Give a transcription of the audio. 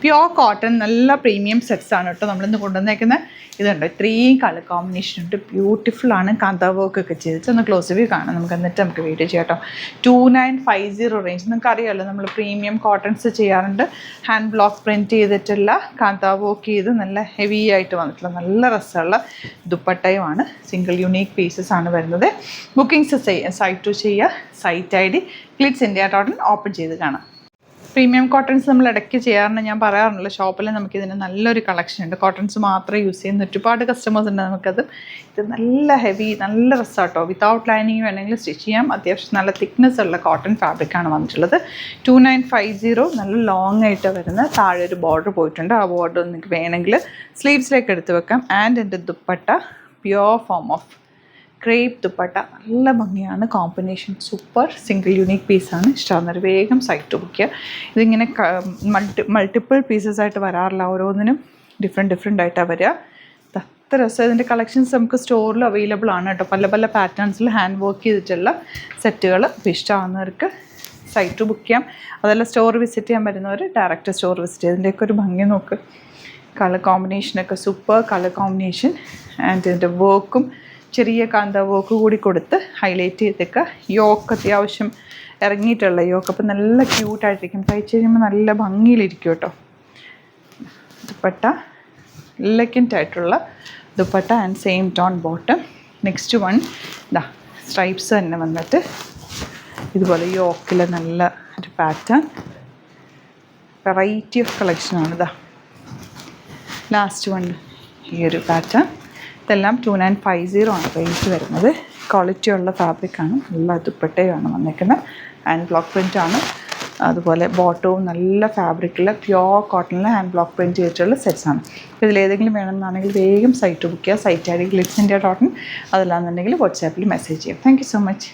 Pure cotton നല്ല premium സെറ്റ്സാണ് കേട്ടോ നമ്മളിന്ന് കൊണ്ടുവന്നേക്കുന്നത്. ഇതുണ്ട്, ഇത്രയും കളർ കോമ്പിനേഷൻ ഉണ്ട്, ബ്യൂട്ടിഫുള്ളാണ്. കാന്താ വർക്കൊക്കെ ചെയ്തിട്ട് ഒന്ന് ക്ലോസ് വ്യൂ കാണാം നമുക്ക്, എന്നിട്ട് നമുക്ക് വീഡിയോ ചെയ്യാം കേട്ടോ. 2950 റേഞ്ച്. നിങ്ങൾക്ക് അറിയാമല്ലോ നമ്മൾ പ്രീമിയം കോട്ടൺസ് ചെയ്യാറുണ്ട്, ഹാൻഡ് ബ്ലോക്ക് പ്രിൻറ്റ് ചെയ്തിട്ടുള്ള കാന്താ വർക്ക് ചെയ്ത് നല്ല ഹെവി ആയിട്ട് വന്നിട്ടുള്ള നല്ല രസമുള്ള ദുപ്പട്ടയുമാണ്. സിംഗിൾ യുണീക്ക് പീസസ് ആണ് വരുന്നത്. ബുക്കിംഗ്സ് സൈറ്റ് ടു ചെയ്യുക. സൈറ്റ് ID glitzindia.in ഓപ്പൺ ചെയ്ത് കാണാം. പ്രീമിയം കോട്ടൺസ് നമ്മൾ ഇടയ്ക്ക് ചെയ്യാറുണ്ട്, ഞാൻ പറയാറുണ്ടല്ലോ ഷോപ്പിൽ നമുക്കിതിന് നല്ലൊരു കളക്ഷൻ ഉണ്ട്. കോട്ടൺസ് മാത്രമേ യൂസ് ചെയ്യുന്ന ഒരുപാട് കസ്റ്റമേഴ്സ് ഉണ്ട് നമുക്കത്. ഇത് നല്ല ഹെവി നല്ല രസമാട്ടോ. വിത്തൗട്ട് ലൈനിങ് വേണമെങ്കിൽ സ്റ്റിച്ച് ചെയ്യാം. അത്യാവശ്യം നല്ല തിക്നെസ് ഉള്ള കോട്ടൺ ഫാബ്രിക്കാണ് വന്നിട്ടുള്ളത്. 2950 നല്ല ലോങ് ആയിട്ട് വരുന്ന താഴെ ഒരു ബോർഡർ പോയിട്ടുണ്ട്. ആ ബോർഡർ നിങ്ങൾക്ക് വേണമെങ്കിൽ സ്ലീവ്സിലേക്ക് എടുത്ത് വെക്കാം. ആൻഡ് എൻ്റെ dupatta pure form of crepe dupatta, നല്ല ഭംഗിയാണ്. Combination super. സിംഗിൾ യുണീക്ക് പീസാണ്. ഇഷ്ടമാകുന്നൊരു വേഗം സൈറ്റ് ബുക്ക് ചെയ്യുക. ഇതിങ്ങനെ മൾട്ടിപ്പിൾ പീസസ് ആയിട്ട് വരാറില്ല, ഓരോന്നിനും ഡിഫറെൻ്റ് ആയിട്ടാണ് വരിക. അത്ര രസം. ഇതിൻ്റെ കളക്ഷൻസ് നമുക്ക് സ്റ്റോറിൽ അവൈലബിൾ ആണ് കേട്ടോ. പല പല പാറ്റേൺസിൽ ഹാൻഡ് വർക്ക് ചെയ്തിട്ടുള്ള സെറ്റുകൾ. ഇപ്പോൾ ഇഷ്ടമാകുന്നവർക്ക് സൈറ്റ് ബുക്ക് ചെയ്യാം. അതല്ല സ്റ്റോർ വിസിറ്റ് ചെയ്യാൻ വരുന്നവർ ഡയറക്റ്റ് സ്റ്റോർ വിസിറ്റ് ചെയ്ത് ഇതിൻ്റെയൊക്കെ ഒരു ഭംഗി നോക്ക്. കളർ കോമ്പിനേഷനൊക്കെ സൂപ്പർ കളർ കോമ്പിനേഷൻ. ആൻഡ് ഇതിൻ്റെ വർക്കും ചെറിയ കാന്താ വർക്ക് കൂടി കൊടുത്ത് ഹൈലൈറ്റ് ചെയ്തേക്കുക. യോക്ക് അത്യാവശ്യം ഇറങ്ങിയിട്ടുള്ള യോക്ക്, അപ്പോൾ നല്ല ക്യൂട്ടായിട്ടിരിക്കും. തയ്ച്ച് കഴിയുമ്പോൾ നല്ല ഭംഗിയിലിരിക്കും കേട്ടോ. ദുപ്പട്ട എലഗൻ്റ് ആയിട്ടുള്ള dupatta and same tone bottom. Next one ഇതാ സ്ട്രൈപ്സ് തന്നെ വന്നിട്ട് ഇതുപോലെ യോക്കിൽ നല്ല ഒരു പാറ്റേൺ. വെറൈറ്റി ഓഫ് കളക്ഷനാണ്. ഇതാ ലാസ്റ്റ് വൺ ഈ ഒരു പാറ്റേൺ. ഇതെല്ലാം 2950 ആണ് റേറ്റ് വരുന്നത്. ക്വാളിറ്റി ഉള്ള ഫാബ്രിക്കാണ്. നല്ല ദുപ്പട്ടയാണ് വന്നിരിക്കുന്നത്. ഹാൻഡ് ബ്ലോക്ക് പ്രിൻ്റ് ആണ്. അതുപോലെ ബോട്ടവും നല്ല ഫാബ്രിക്കിൽ പ്യുവർ കോട്ടണിൽ ഹാൻഡ് ബ്ലോക്ക് പ്രിൻറ്റ് ചെയ്തിട്ടുള്ള സെറ്റ്സാണ്. അപ്പോൾ ഇതിലേതെങ്കിലും വേണമെന്നാണെങ്കിൽ വേഗം സൈറ്റ് ബുക്ക് ചെയ്യുക. Site ID glitzindia.in. അതല്ലാന്നുണ്ടെങ്കിൽ വാട്സാപ്പിൽ മെസ്സേജ് ചെയ്യാം. Thank you so much.